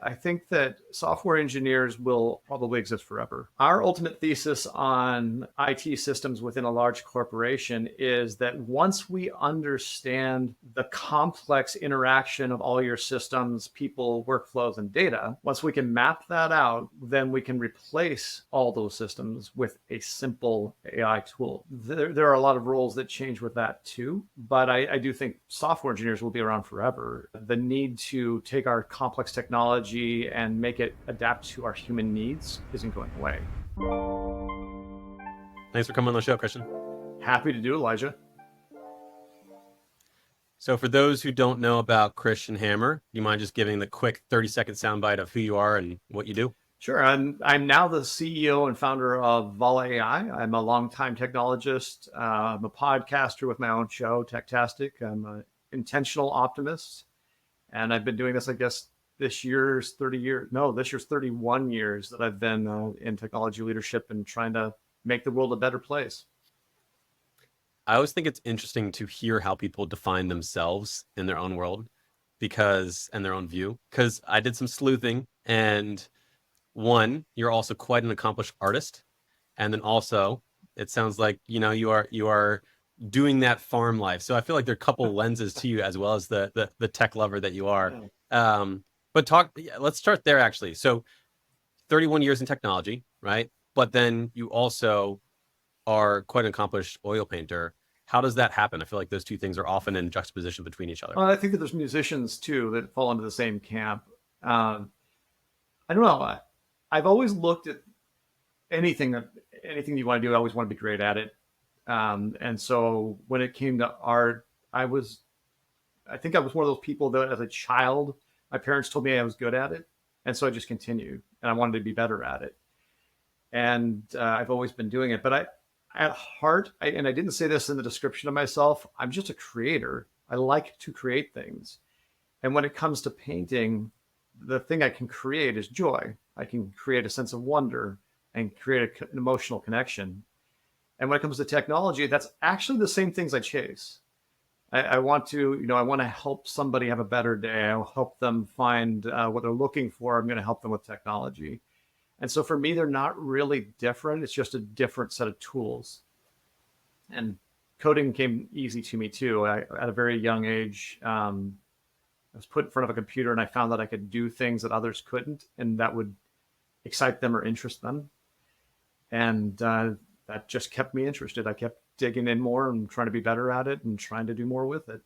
I think that software engineers will probably exist forever. Our ultimate thesis on IT systems within a large corporation is that once we understand the complex interaction of all your systems, people, workflows, and data, once we can map that out, then we can replace all those systems with a simple AI tool. There are a lot of roles that change with that too, but I do think software engineers will be around forever. The need to take our complex technology and make it adapt to our human needs isn't going away. Thanks for coming on the show, Christian. Happy to do, Elijah. So for those who don't know about Christian Hammer, do you mind just giving the quick 30-second soundbite of who you are and what you do? Sure. I'm now the CEO and founder of Vala AI. I'm a longtime technologist. I'm a podcaster with my own show, Techtastic. I'm an intentional optimist. And I've been doing this, I guess, this year's 31 years that I've been in technology leadership and trying to make the world a better place. I always think it's interesting to hear how people define themselves in their own world and their own view, because I did some sleuthing, and one, you're also quite an accomplished artist. And then also it sounds like, you are doing that farm life. So I feel like there are a couple lenses to you as well as the tech lover that you are. But let's start there actually. So 31 years in technology, right? But then you also are quite an accomplished oil painter. How does that happen? I feel like those two things are often in juxtaposition between each other. Well, I think that there's musicians too that fall into the same camp. I don't know. I've always looked at anything you want to do. I always want to be great at it. And so when it came to art, I think I was one of those people that as a child, my parents told me I was good at it. And so I just continued and I wanted to be better at it. And I've always been doing it. But at heart, and I didn't say this in the description of myself, I'm just a creator. I like to create things. And when it comes to painting, the thing I can create is joy. I can create a sense of wonder and create an emotional connection. And when it comes to technology, that's actually the same things I chase. I want to, I want to help somebody have a better day. I'll help them find what they're looking for. I'm going to help them with technology. And so for me, they're not really different. It's just a different set of tools. And coding came easy to me too. At a very young age, I was put in front of a computer and I found that I could do things that others couldn't, and that would excite them or interest them. And that just kept me interested. I kept digging in more and trying to be better at it and trying to do more with it.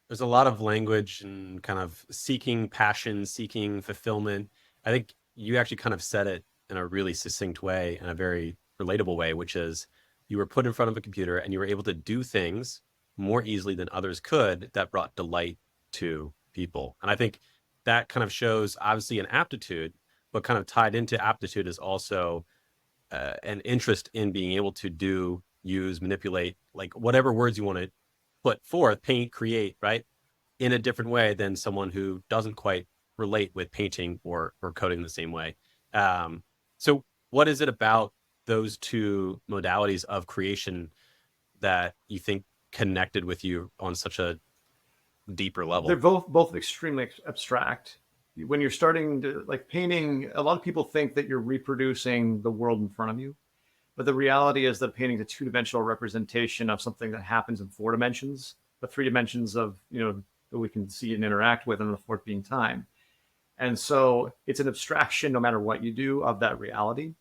There's a lot of language and kind of seeking passion, seeking fulfillment. I think you actually kind of said it in a really succinct way, in a very relatable way, which is you were put in front of a computer and you were able to do things more easily than others could that brought delight to people. And I think that kind of shows obviously an aptitude, but kind of tied into aptitude is also an interest in being able to use, manipulate, like whatever words you want to put forth, paint, create, right, in a different way than someone who doesn't quite relate with painting or coding the same way. So what is it about those two modalities of creation that you think connected with you on such a deeper level? They're both extremely abstract. When you're starting to like painting, a lot of people think that you're reproducing the world in front of you. But the reality is that painting is a two-dimensional representation of something that happens in 4 dimensions, the 3 dimensions of, that we can see and interact with, and the 4th being time. And so it's an abstraction, no matter what you do, of that reality.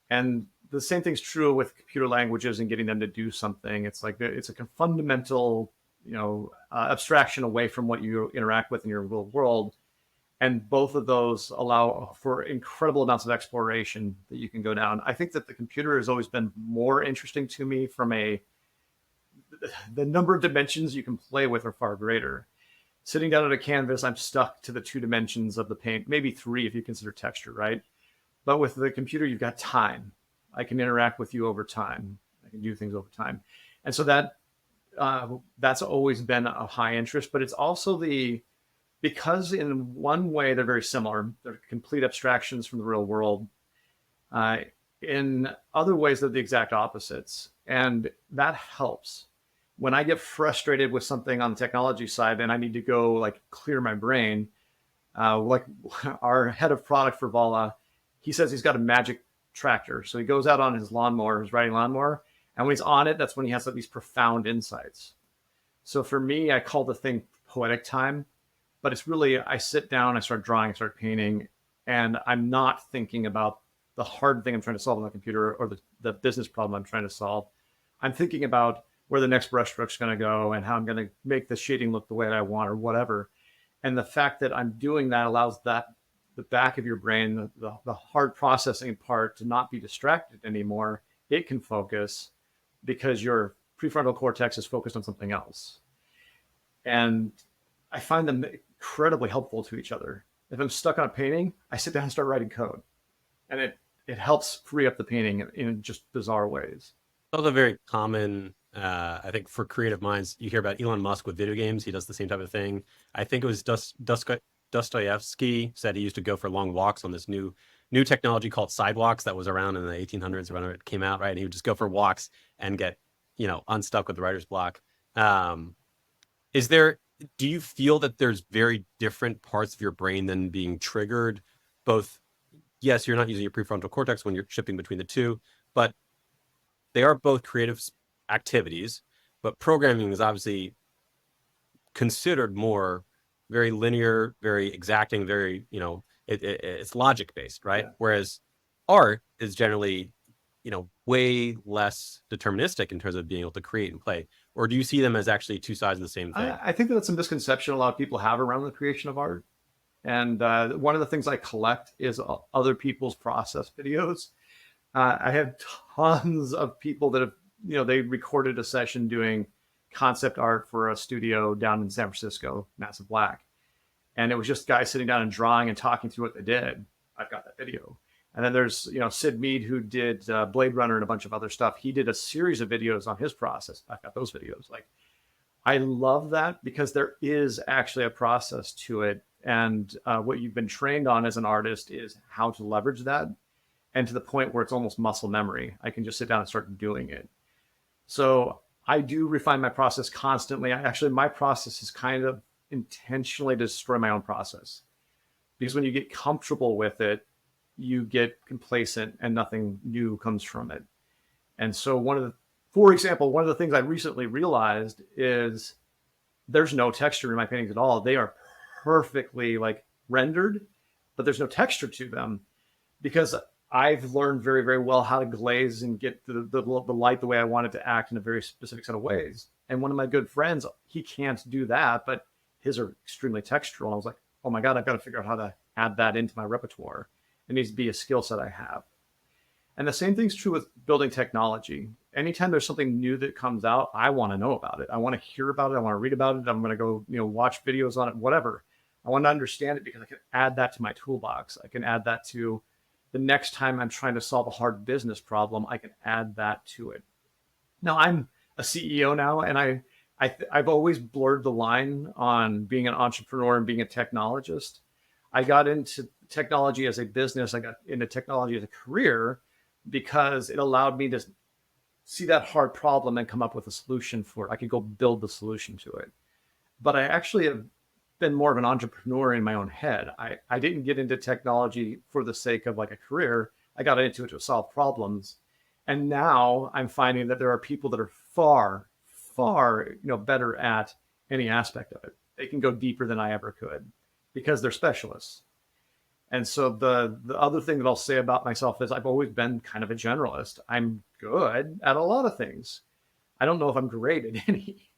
And the same thing's true with computer languages and getting them to do something. It's like it's a fundamental, abstraction away from what you interact with in your real world. And both of those allow for incredible amounts of exploration that you can go down. I think that the computer has always been more interesting to me from the number of dimensions you can play with are far greater. Sitting down at a canvas, I'm stuck to the 2 dimensions of the paint, maybe 3 if you consider texture, right? But with the computer, you've got time. I can interact with you over time. I can do things over time. And so that's always been a high interest, but it's also because in one way they're very similar. They're complete abstractions from the real world. In other ways, they're the exact opposites. And that helps. When I get frustrated with something on the technology side and I need to go like clear my brain, Like our head of product for Vala, he says he's got a magic tractor. So he goes out on his lawnmower, his riding lawnmower, and when he's on it, that's when he has these profound insights. So for me, I call the thing poetic time, but it's really, I sit down, I start drawing, I start painting, and I'm not thinking about the hard thing I'm trying to solve on the computer or the business problem I'm trying to solve. I'm thinking about where the next brushstroke's going to go and how I'm going to make the shading look the way that I want or whatever. And the fact that I'm doing that allows that the back of your brain, the hard processing part, to not be distracted anymore. It can focus because your prefrontal cortex is focused on something else. And I find them incredibly helpful to each other. If I'm stuck on a painting, I sit down and start writing code, and it helps free up the painting in just bizarre ways. Also very common, I think, for creative minds. You hear about Elon Musk with video games. He does the same type of thing. I think it was Dostoevsky said he used to go for long walks on this new technology called sidewalks that was around in the 1800s, when it came out, right? And he would just go for walks and get, unstuck with the writer's block. Do you feel that there's very different parts of your brain than being triggered? Both, yes, you're not using your prefrontal cortex when you're shipping between the two, but they are both creative activities. But programming is obviously considered more very linear, very exacting, very, it's logic based, right? Yeah. Whereas art is generally, way less deterministic in terms of being able to create and play. Or do you see them as actually two sides of the same thing? I think that's a misconception a lot of people have around the creation of art. And one of the things I collect is other people's process videos. I have tons of people that have, they recorded a session doing concept art for a studio down in San Francisco, Massive Black. And it was just guys sitting down and drawing and talking through what they did. I've got that video. And then there's, Sid Mead, who did Blade Runner and a bunch of other stuff. He did a series of videos on his process. I've got those videos. Like, I love that because there is actually a process to it. And what you've been trained on as an artist is how to leverage that. And to the point where it's almost muscle memory. I can just sit down and start doing it. So I do refine my process constantly. My process is kind of intentionally to destroy my own process. Because when you get comfortable with it, you get complacent and nothing new comes from it. And so for example, one of the things I recently realized is there's no texture in my paintings at all. They are perfectly rendered, but there's no texture to them because I've learned very, very well how to glaze and get the light the way I want it to act in a very specific set of ways. And one of my good friends, he can't do that, but his are extremely textural. And I was like, oh my God, I've got to figure out how to add that into my repertoire. It needs to be a skill set I have. And the same thing's true with building technology. Anytime there's something new that comes out, I want to know about it. I want to hear about it. I want to read about it. I'm going to go, watch videos on it, whatever. I want to understand it because I can add that to my toolbox. I can add that to the next time I'm trying to solve a hard business problem. I can add that to it. Now I'm a CEO now, and I've always blurred the line on being an entrepreneur and being a technologist. I got into technology as a business. I got into technology as a career because it allowed me to see that hard problem and come up with a solution for it. I could go build the solution to it. But I actually have been more of an entrepreneur in my own head. I didn't get into technology for the sake of a career. I got into it to solve problems. And now I'm finding that there are people that are far, far, better at any aspect of it. They can go deeper than I ever could because they're specialists. And so the other thing that I'll say about myself is I've always been kind of a generalist. I'm good at a lot of things. I don't know if I'm great at any.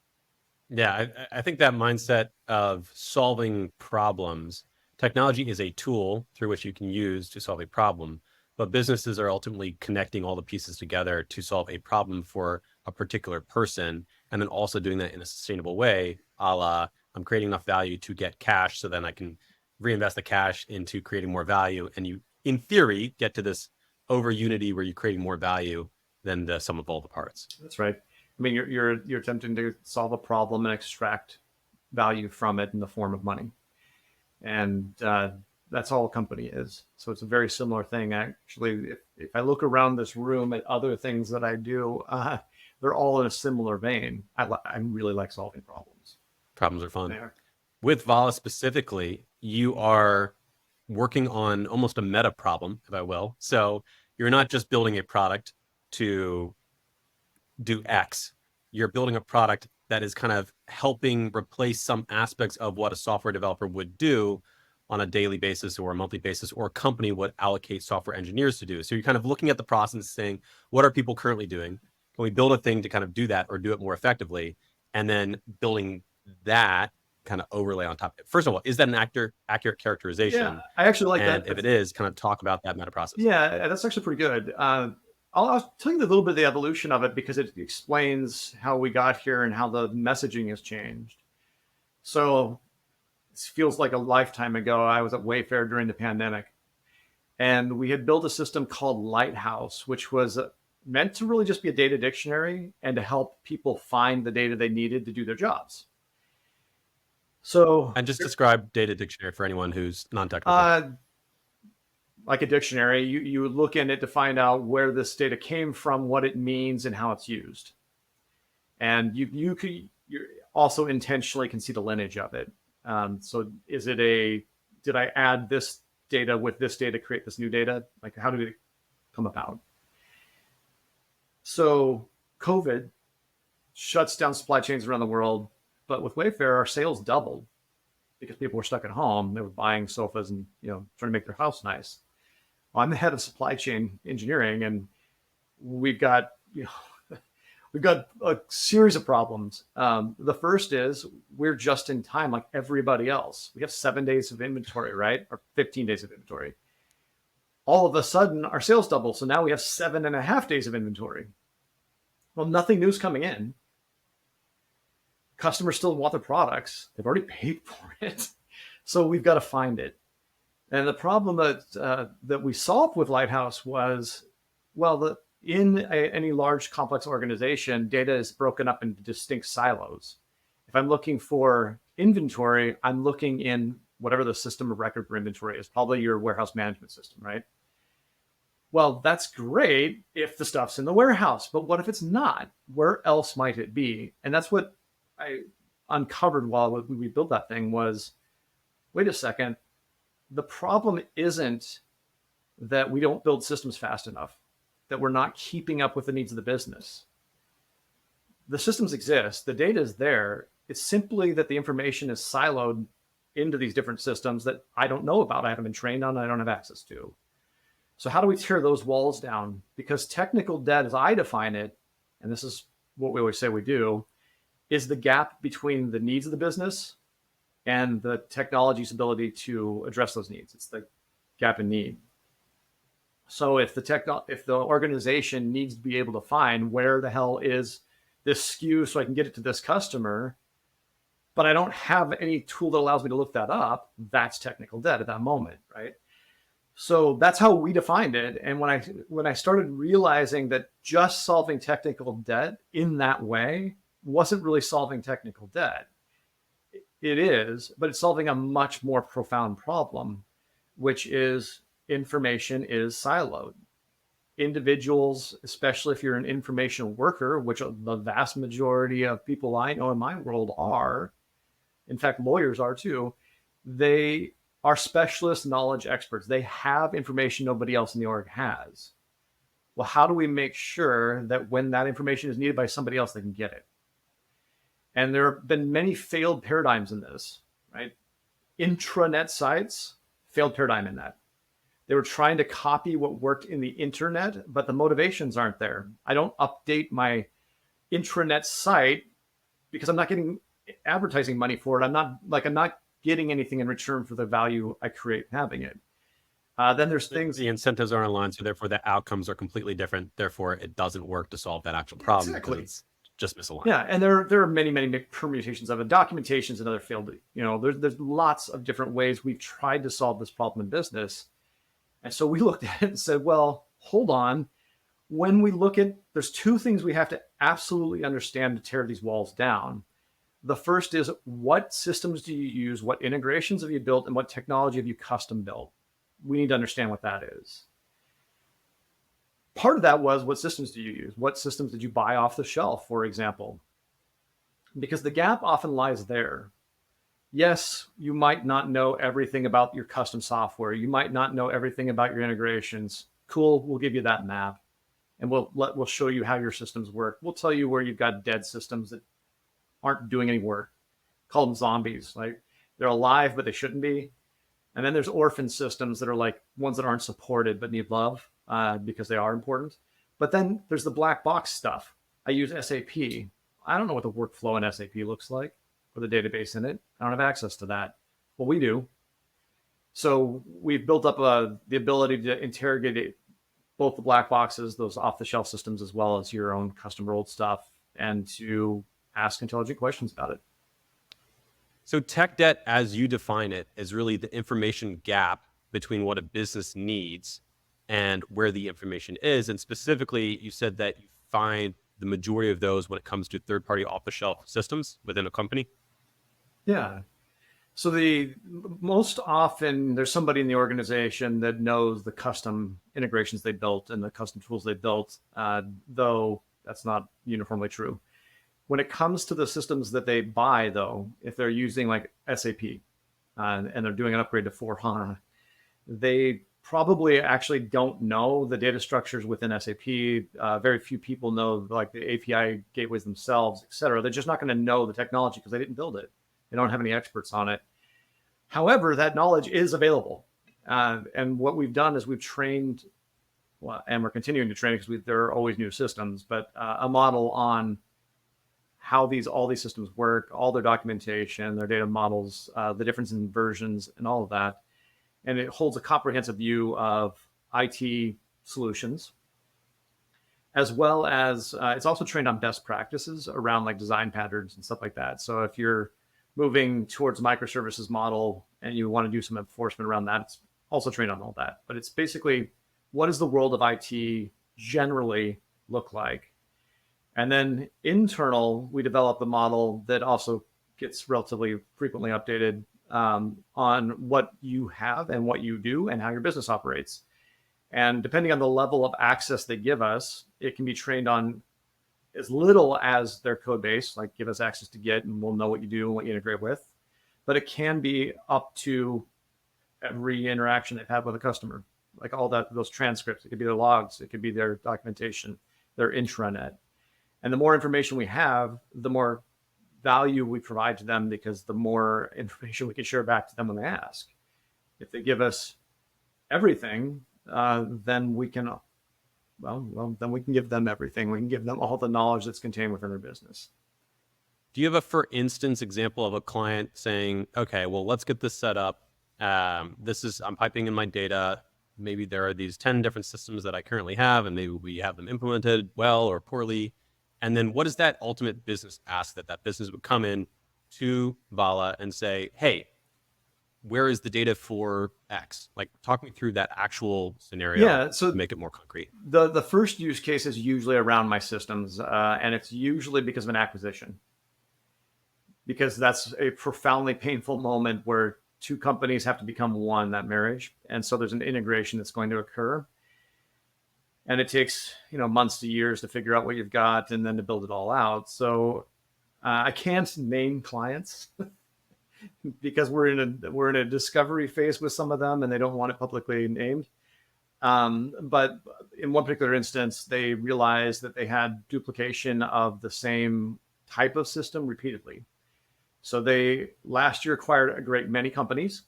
Yeah, I think that mindset of solving problems, technology is a tool through which you can use to solve a problem, but businesses are ultimately connecting all the pieces together to solve a problem for a particular person, and then also doing that in a sustainable way, a la I'm creating enough value to get cash so then I can reinvest the cash into creating more value. And you, in theory, get to this over unity where you're creating more value than the sum of all the parts. That's right. I mean, you're attempting to solve a problem and extract value from it in the form of money. And that's all a company is. So it's a very similar thing. Actually, if I look around this room at other things that I do, they're all in a similar vein. I really like solving problems. Problems are fun. With Vala specifically, you are working on almost a meta problem, if I will. So you're not just building a product to do X. You're building a product that is kind of helping replace some aspects of what a software developer would do on a daily basis or a monthly basis, or a company would allocate software engineers to do. So you're kind of looking at the process and saying, what are people currently doing? Can we build a thing to kind of do that or do it more effectively? And then building that kind of overlay on top of it. First of all, is that an accurate Yeah, characterization? I actually like And that. if it is, kind of talk about that meta process. Yeah, that's actually pretty good. I'll tell you a little bit of the evolution of it because it explains how we got here and how the messaging has changed. So it feels like a lifetime ago. I was at Wayfair during the pandemic, and we had built a system called Lighthouse, which was meant to really just be a data dictionary and to help people find the data they needed to do their jobs. So, And just describe data dictionary for anyone who's non-technical. like a dictionary, you look in it to find out where this data came from, what it means, and how it's used. And you also intentionally can see the lineage of it. So is it did I add this data with this data, create this new data? Like, how did it come about? So COVID shuts down supply chains around the world, but with Wayfair, our sales doubled because people were stuck at home. They were buying sofas and trying to make their house nice. Well, I'm the head of supply chain engineering, and we've got we've got a series of problems. The first is we're just in time, like everybody else. We have 7 days of inventory, right, or 15 days of inventory. All of a sudden, our sales double, so now we have 7.5 days of inventory. Well, nothing new's coming in. Customers still want the products. They've already paid for it. So we've got to find it. And the problem that we solved with Lighthouse was, well, any large complex organization, data is broken up into distinct silos. If I'm looking for inventory, I'm looking in whatever the system of record for inventory is, probably your warehouse management system, right? Well, that's great if the stuff's in the warehouse, but what if it's not? Where else might it be? And that's what I uncovered while we built that thing was, wait a second, the problem isn't that we don't build systems fast enough, that we're not keeping up with the needs of the business. The systems exist, the data is there. It's simply that the information is siloed into these different systems that I don't know about, I haven't been trained on, I don't have access to. So how do we tear those walls down? Because technical debt, as I define it, and this is what we always say we do, is the gap between the needs of the business and the technology's ability to address those needs. It's the gap in need. So if the organization needs to be able to find where the hell is this SKU so I can get it to this customer, but I don't have any tool that allows me to look that up, that's technical debt at that moment, right? So that's how we defined it. And when I started realizing that just solving technical debt in that way wasn't really solving technical debt. It is, but it's solving a much more profound problem, which is information is siloed. Individuals, especially if you're an information worker, which the vast majority of people I know in my world are, in fact, lawyers are too, they are specialist knowledge experts. They have information nobody else in the org has. Well, how do we make sure that when that information is needed by somebody else, they can get it? And there have been many failed paradigms in this, right? Intranet sites, failed paradigm in that. They were trying to copy what worked in the internet, but the motivations aren't there. I don't update my intranet site because I'm not getting advertising money for it. I'm not getting anything in return for the value I create having it. Then there's things. The incentives aren't aligned, so therefore the outcomes are completely different. Therefore, it doesn't work to solve that actual problem. Exactly. Because it's just misaligned. Yeah, and there are many permutations of it. Documentation is another field. There's lots of different ways we've tried to solve this problem in business. And so we looked at it and said, well, hold on. When we look at, there's two things we have to absolutely understand to tear these walls down. The first is, what systems do you use? What integrations have you built? And what technology have you custom built? We need to understand what that is. Part of that was, what systems do you use? What systems did you buy off the shelf, for example? Because the gap often lies there. yes, you might not know everything about your custom software. You might not know everything about your integrations. Cool, we'll give you that map, and we'll show you how your systems work. We'll tell you where you've got dead systems that aren't doing any work. Call them zombies. Like they're alive, but they shouldn't be. And then there's orphan systems that are like ones that aren't supported but need love because they are important. But then there's the black box stuff. I use SAP. I don't know what the workflow in SAP looks like or the database in it. I don't have access to that. Well, we do. So we've built up the ability to interrogate both the black boxes, those off-the-shelf systems, as well as your own custom rolled stuff, and to ask intelligent questions about it. So tech debt, as you define it, is really the information gap between what a business needs and where the information is. And specifically, you said that you find the majority of those when it comes to third-party off-the-shelf systems within a company. Yeah. So the most often there's somebody in the organization that knows the custom integrations they built and the custom tools they built, though that's not uniformly true. When it comes to the systems that they buy, though, if they're using like SAP and they're doing an upgrade to 4HANA, they probably actually don't know the data structures within SAP. Very few people know like the API gateways themselves, et cetera. They're just not going to know the technology because they didn't build it. They don't have any experts on it. However, that knowledge is available. And what we've done is we've trained, well, and we're continuing to train because there are always new systems, but a model on how all these systems work, all their documentation, their data models, the difference in versions, and all of that. And it holds a comprehensive view of IT solutions, as well as it's also trained on best practices around like design patterns and stuff like that. So if you're moving towards a microservices model and you want to do some enforcement around that, it's also trained on all that. But it's basically, what does the world of IT generally look like? And then internal, we develop a model that also gets relatively frequently updated on what you have and what you do and how your business operates. And depending on the level of access they give us, it can be trained on as little as their code base, like give us access to Git and we'll know what you do and what you integrate with. But it can be up to every interaction they've had with a customer, like all those transcripts. It could be their logs, it could be their documentation, their intranet. And the more information we have, the more value we provide to them because the more information we can share back to them when they ask. If they give us everything, then we can, then we can give them everything. We can give them all the knowledge that's contained within their business. Do you have a, for instance, example of a client saying, okay, well, let's get this set up. I'm piping in my data. Maybe there are these 10 different systems that I currently have, and maybe we have them implemented well or poorly. And then what is that ultimate business ask that business would come in to Vala and say, hey, where is the data for X? Like, talk me through that actual scenario so to make it more concrete. The first use case is usually around my systems, and it's usually because of an acquisition. Because that's a profoundly painful moment where two companies have to become one, that marriage. And so there's an integration that's going to occur. And it takes months to years to figure out what you've got and then to build it all out. So I can't name clients because we're in a discovery phase with some of them and they don't want it publicly named. But in one particular instance, they realized that they had duplication of the same type of system repeatedly. So they last year acquired a great many companies,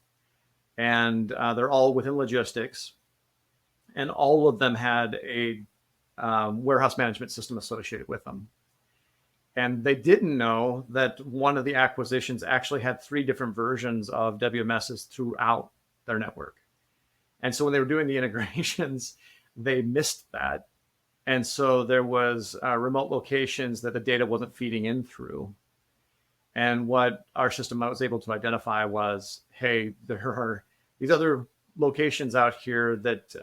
and they're all within logistics. And all of them had a warehouse management system associated with them. And they didn't know that one of the acquisitions actually had 3 different versions of WMSs throughout their network. And so when they were doing the integrations, they missed that. And so there was remote locations that the data wasn't feeding in through. And what our system was able to identify was, hey, there are these other locations out here that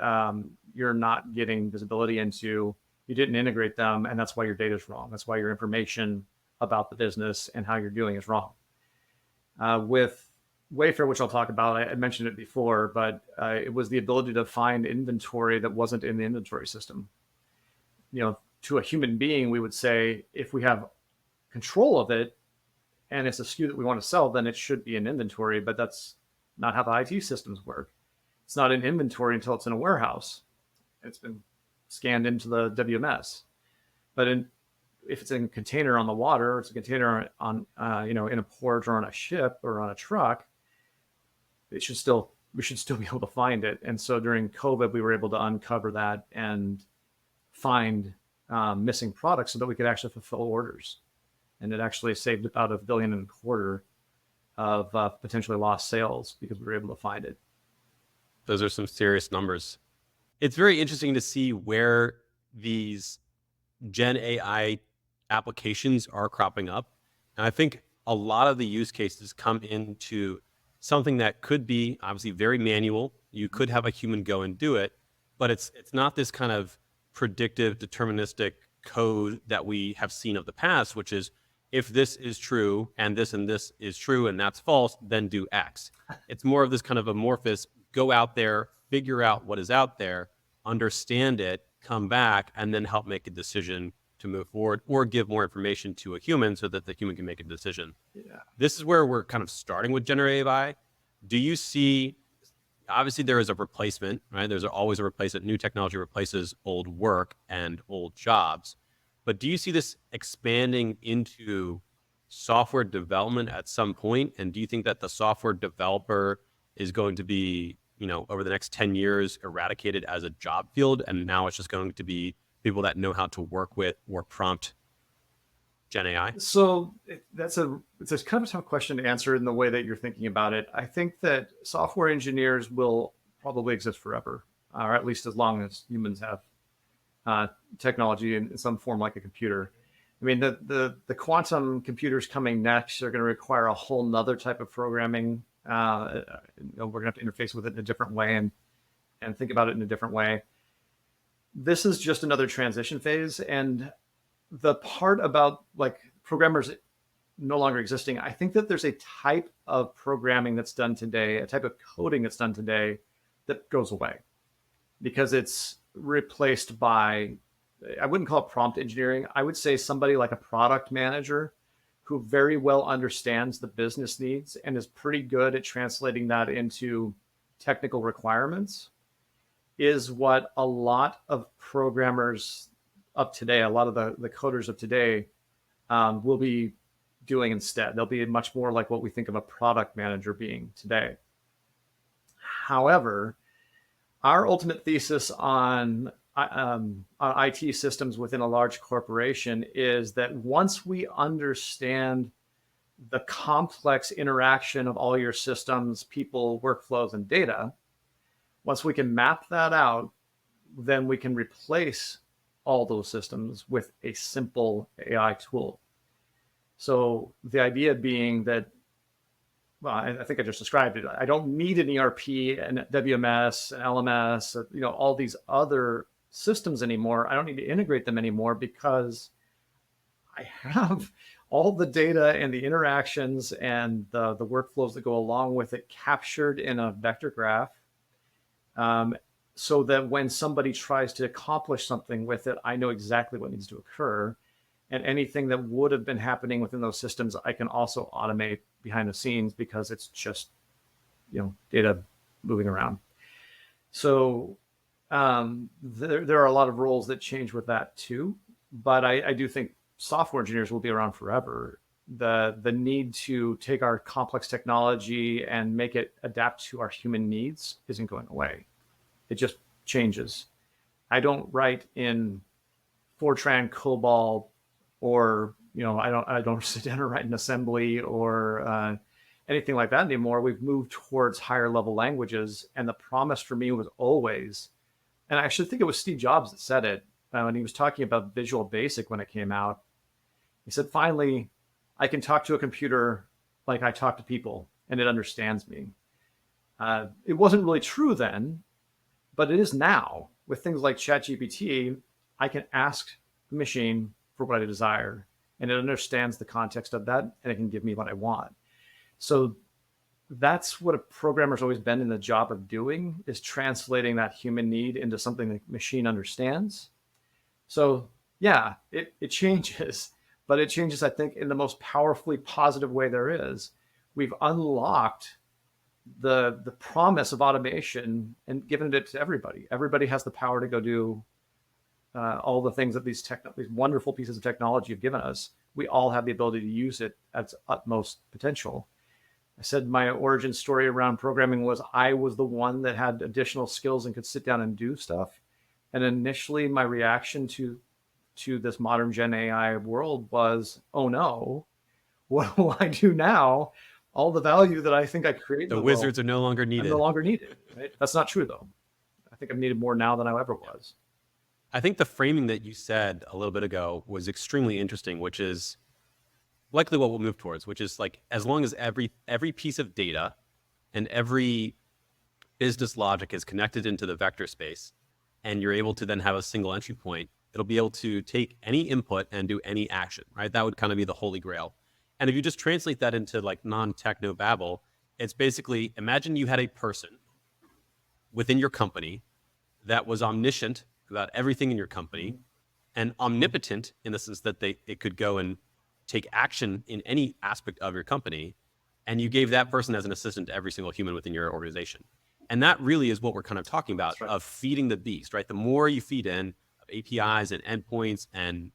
you're not getting visibility into. You didn't integrate them, and that's why your data is wrong. That's why your information about the business and how you're doing is wrong. With Wayfair, which I'll talk about, I mentioned it before, but it was the ability to find inventory that wasn't in the inventory system. To a human being, we would say, if we have control of it, and it's a SKU that we want to sell, then it should be in inventory. But that's not how the IT systems work. It's not in inventory until it's in a warehouse. It's been scanned into the WMS. But if it's in a container on the water, or it's a container on in a port or on a ship or on a truck, we should still be able to find it. And so during COVID, we were able to uncover that and find missing products so that we could actually fulfill orders. And it actually saved about $1.25 billion of potentially lost sales because we were able to find it. Those are some serious numbers. It's very interesting to see where these Gen AI applications are cropping up. And I think a lot of the use cases come into something that could be obviously very manual. You could have a human go and do it, but it's not this kind of predictive deterministic code that we have seen of the past, which is if this is true and this is true and that's false, then do X. It's more of this kind of amorphous, go out there, figure out what is out there, understand it, come back, and then help make a decision to move forward or give more information to a human so that the human can make a decision. Yeah. This is where we're kind of starting with generative AI. Do you see, obviously there is a replacement, right? There's always a replacement. New technology replaces old work and old jobs. But do you see this expanding into software development at some point? And do you think that the software developer is going to be, over the next 10 years eradicated as a job field? And now it's just going to be people that know how to work with or prompt Gen AI? So it's a kind of a tough question to answer in the way that you're thinking about it. I think that software engineers will probably exist forever, or at least as long as humans have technology in some form like a computer. I mean, the quantum computers coming next are going to require a whole nother type of programming. We're going to have to interface with it in a different way and think about it in a different way. This is just another transition phase. And the part about like programmers no longer existing, I think that there's a type of programming that's done today, a type of coding that's done today that goes away because it's replaced by, I wouldn't call it prompt engineering. I would say somebody like a product manager who very well understands the business needs and is pretty good at translating that into technical requirements is what a lot of programmers of today, a lot of the coders of today will be doing instead. They'll be much more like what we think of a product manager being today. However, our ultimate thesis on IT systems within a large corporation is that once we understand the complex interaction of all your systems, people, workflows, and data, once we can map that out, then we can replace all those systems with a simple AI tool. So the idea being that, well, I think I just described it. I don't need an ERP and WMS and LMS, all these other systems anymore. I don't need to integrate them anymore because I have all the data and the interactions and the workflows that go along with it captured in a vector graph. So that when somebody tries to accomplish something with it, I know exactly what needs to occur. And anything that would have been happening within those systems, I can also automate behind the scenes because it's just, data moving around. So there are a lot of roles that change with that too. But I do think software engineers will be around forever. The need to take our complex technology and make it adapt to our human needs isn't going away. It just changes. I don't write in Fortran, COBOL, or I don't sit down and write in assembly or anything like that anymore. We've moved towards higher level languages, and the promise for me was always, and I actually think it was Steve Jobs that said it when he was talking about Visual Basic when it came out. He said, "Finally, I can talk to a computer like I talk to people, and it understands me." It wasn't really true then. But it is now. With things like ChatGPT, I can ask the machine for what I desire, and it understands the context of that, and it can give me what I want. So that's what a programmer's always been in the job of doing, is translating that human need into something the machine understands. So yeah, it changes, but it changes, I think, in the most powerfully positive way there is. We've unlocked the promise of automation and given it to everybody. Everybody has the power to go do all the things that these wonderful pieces of technology have given us. We all have the ability to use it at its utmost potential. I said my origin story around programming was I was the one that had additional skills and could sit down and do stuff. And initially, my reaction to this modern Gen AI world was, oh no, what will I do now? All the value that I think I created in The the wizards world, are no longer I'm needed. no longer needed. Right? That's not true, though. I think I'm needed more now than I ever was. I think the framing that you said a little bit ago was extremely interesting, which is likely what we'll move towards, which is like as long as every piece of data and every business logic is connected into the vector space, and you're able to then have a single entry point, it'll be able to take any input and do any action, right? That would kind of be the holy grail. And if you just translate that into like non-techno babble, it's basically imagine you had a person within your company that was omniscient about everything in your company and omnipotent in the sense that it could go and take action in any aspect of your company. And you gave that person as an assistant to every single human within your organization. And that really is what we're kind of talking about Right. of feeding the beast, right? The more you feed in of APIs and endpoints and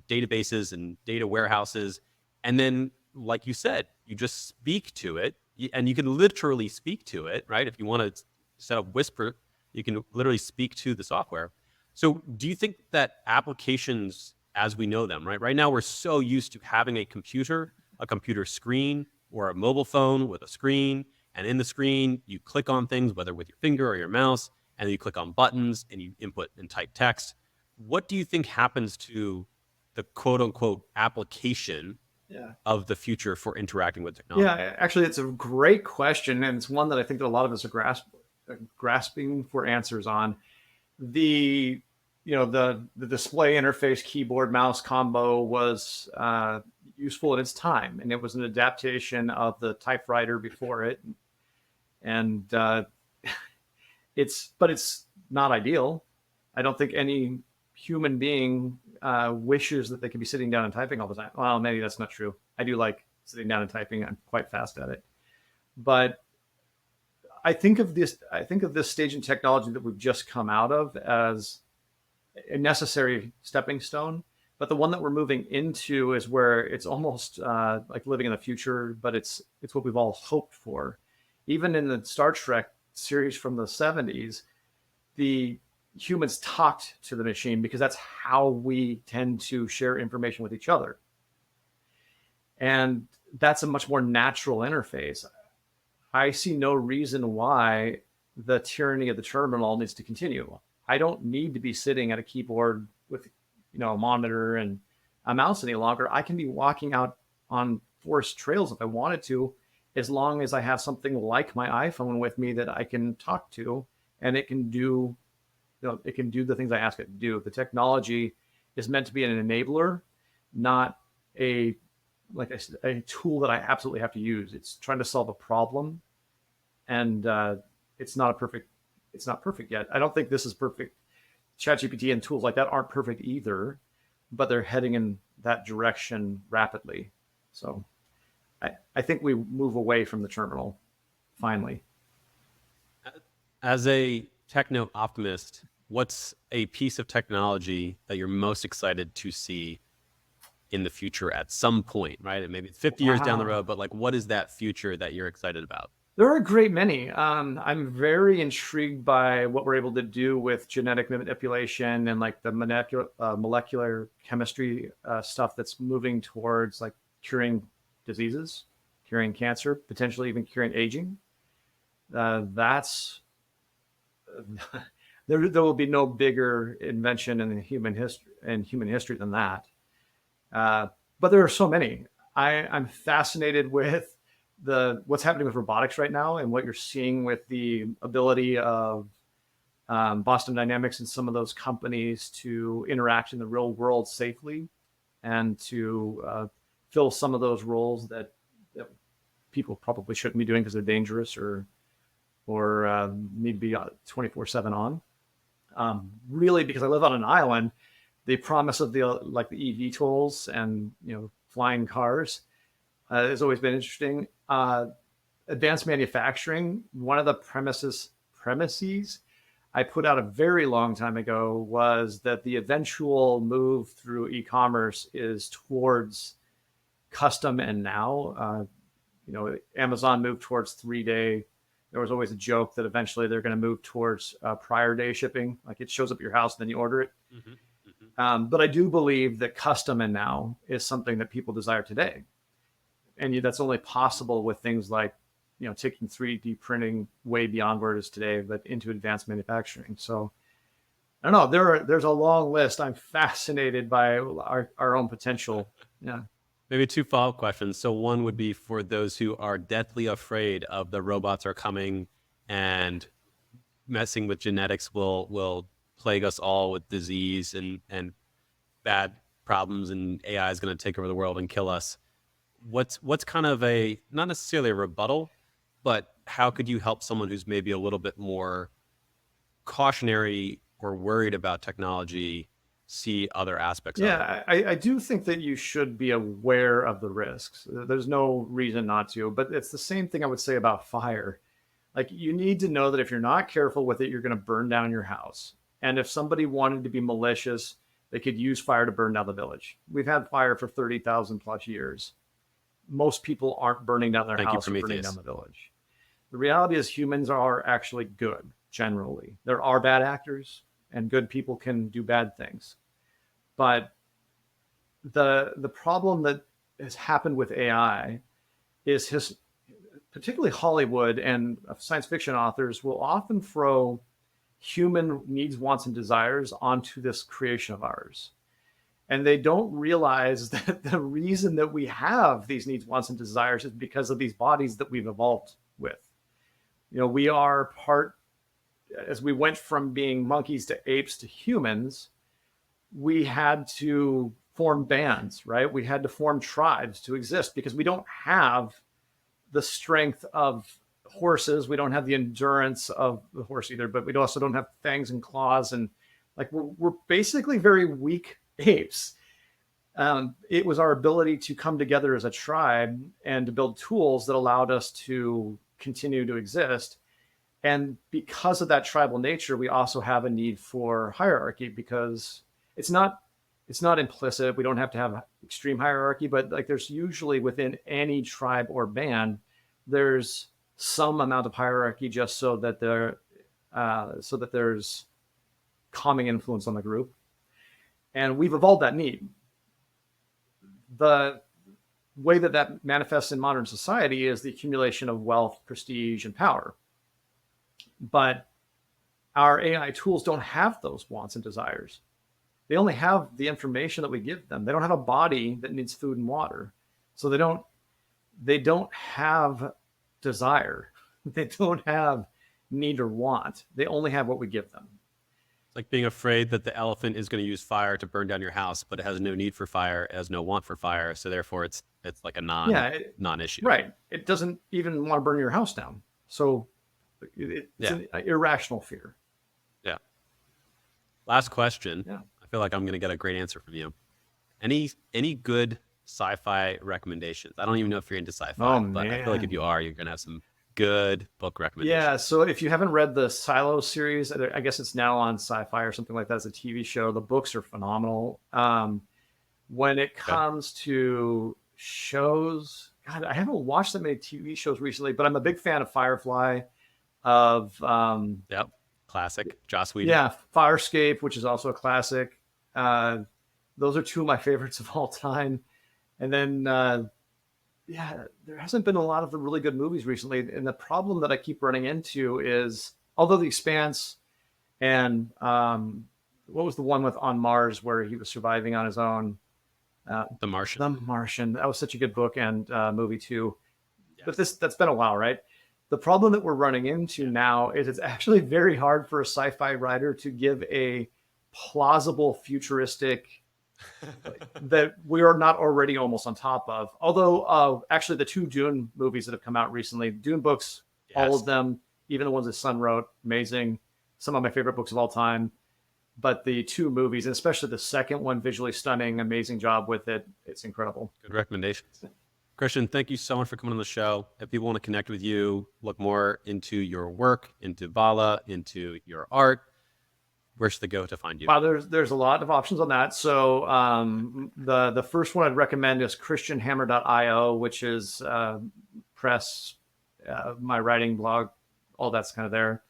databases and data warehouses, and then like you said, you just speak to it, and you can literally speak to it, right? If you want to set up Whisper, you can literally speak to the software. So do you think that applications as we know them, right? Right now we're so used to having a computer screen, or a mobile phone with a screen, and in the screen, you click on things, whether with your finger or your mouse, and then you click on buttons and you input and type text. What do you think happens to the quote unquote application Yeah. of the future for interacting with technology? Yeah, actually, it's a great question, and it's one that I think that a lot of us are grasping for answers on. The the display interface keyboard mouse combo was useful in its time, and it was an adaptation of the typewriter before it, and it's not ideal. I don't think any human being wishes that they could be sitting down and typing all the time. Well, maybe that's not true. I do like sitting down and typing. I'm quite fast at it, but I think of this stage in technology that we've just come out of as a necessary stepping stone. But the one that we're moving into is where it's almost like living in the future, but it's what we've all hoped for. Even in the Star Trek series from the 70s, the humans talked to the machine because that's how we tend to share information with each other. And that's a much more natural interface. I see no reason why the tyranny of the terminal needs to continue. I don't need to be sitting at a keyboard with, a monitor and a mouse any longer. I can be walking out on forest trails if I wanted to, as long as I have something like my iPhone with me that I can talk to, and it can do, it can do the things I ask it to do. The technology is meant to be an enabler, not a like I said, a tool that I absolutely have to use. It's trying to solve a problem, and it's not perfect yet. I don't think this is perfect. ChatGPT and tools like that aren't perfect either, but they're heading in that direction rapidly. So I think we move away from the terminal finally. As a techno optimist, what's a piece of technology that you're most excited to see in the future at some point, right? And maybe it's 50 years down the road, but like, what is that future that you're excited about? There are a great many. I'm very intrigued by what we're able to do with genetic manipulation and like the molecular chemistry stuff that's moving towards like curing diseases, curing cancer, potentially even curing aging. That's there will be no bigger invention in human history than that. But there are so many. I'm fascinated with what's happening with robotics right now and what you're seeing with the ability of Boston Dynamics and some of those companies to interact in the real world safely and to fill some of those roles that people probably shouldn't be doing because they're dangerous or need to be 24/7 on. Really, because I live on an island, the promise of the like the EV tools and flying cars has always been interesting. Advanced manufacturing. One of the premises I put out a very long time ago was that the eventual move through e-commerce is towards custom and now. Amazon moved towards 3-day. There was always a joke that eventually they're going to move towards prior day shipping, like it shows up at your house and then you order it. Mm-hmm. Mm-hmm. But I do believe that custom and now is something that people desire today, and that's only possible with things like taking 3D printing way beyond where it is today, but into advanced manufacturing. So I don't know. There's a long list. I'm fascinated by our own potential. Yeah. Maybe 2 follow-up questions. So one would be for those who are deathly afraid of the robots are coming and messing with genetics will plague us all with disease and bad problems, and AI is going to take over the world and kill us. What's kind of a, not necessarily a rebuttal, but how could you help someone who's maybe a little bit more cautionary or worried about technology see other aspects of it? Yeah, I do think that you should be aware of the risks. There's no reason not to, but it's the same thing I would say about fire. Like, you need to know that if you're not careful with it, you're going to burn down your house. And if somebody wanted to be malicious, they could use fire to burn down the village. We've had fire for 30,000 plus years. Most people aren't burning down their house or burning down the village. The reality is humans are actually good, generally. There are bad actors, and good people can do bad things. But the problem that has happened with AI is particularly Hollywood and science fiction authors will often throw human needs, wants, and desires onto this creation of ours. And they don't realize that the reason that we have these needs, wants, and desires is because of these bodies that we've evolved with. We are part, as we went from being monkeys to apes to humans, we had to form bands, right? We had to form tribes to exist because we don't have the strength of horses. We don't have the endurance of the horse either, but we also don't have fangs and claws. And like, we're basically very weak apes. It was our ability to come together as a tribe and to build tools that allowed us to continue to exist. And because of that tribal nature, we also have a need for hierarchy, because it's not implicit. We don't have to have extreme hierarchy, but like, there's usually within any tribe or band, there's some amount of hierarchy just so that there's calming influence on the group. And we've evolved that need. The way that manifests in modern society is the accumulation of wealth, prestige, and power. But our AI tools don't have those wants and desires. They only have the information that we give them. They don't have a body that needs food and water. So they don't have desire. They don't have need or want. They only have what we give them. It's like being afraid that the elephant is going to use fire to burn down your house, but it has no need for fire, it has no want for fire. So therefore it's like a non-issue. Right. It doesn't even want to burn your house down. So it's an irrational fear. Yeah. Last question. Yeah. I feel like I'm going to get a great answer from you. Any good sci-fi recommendations? I don't even know if you're into sci-fi, but I feel like if you are, you're going to have some good book recommendations. Yeah. So if you haven't read the Silo series, I guess it's now on Sci-Fi or something like that as a TV show. The books are phenomenal. When it comes to shows, God, I haven't watched that many TV shows recently, but I'm a big fan of Firefly. Classic Joss Whedon. Yeah, Farscape, which is also a classic. Those are two of my favorites of all time. And then there hasn't been a lot of the really good movies recently. And the problem that I keep running into is, although The Expanse and what was the one with on Mars where he was surviving on his own? The Martian. The Martian. That was such a good book and movie too. Yes. But that's been a while, right? The problem that we're running into now is it's actually very hard for a sci-fi writer to give a plausible futuristic that we are not already almost on top of. Although actually the 2 Dune movies that have come out recently, Dune books, all of them, even the ones that Sun wrote, amazing. Some of my favorite books of all time. but the two movies, and especially the second one, visually stunning, amazing job with it. It's incredible. Good recommendations. Christian, thank you so much for coming on the show. If people want to connect with you, look more into your work, into Vala, into your art, where should they go to find you? Wow, there's a lot of options on that. So the first one I'd recommend is christianhammer.io, which is press, my writing blog, all that's kind of there.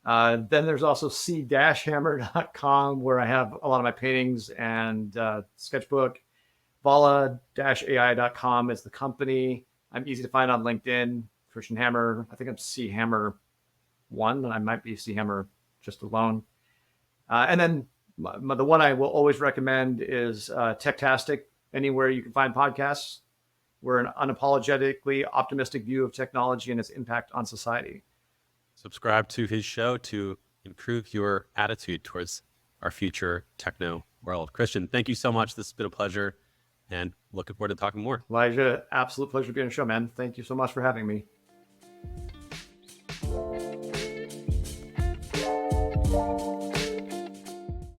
Then there's also c-hammer.com, where I have a lot of my paintings and sketchbook. Vala-ai.com is the company. I'm easy to find on LinkedIn. Christian Hammer. I think I'm C Hammer 1. I might be C Hammer just alone. And then the one I will always recommend is Techtastic. Anywhere you can find podcasts. We're an unapologetically optimistic view of technology and its impact on society. Subscribe to his show to improve your attitude towards our future techno world. Christian, thank you so much. This has been a pleasure, and looking forward to talking more. Elijah, absolute pleasure being on the show, man. Thank you so much for having me.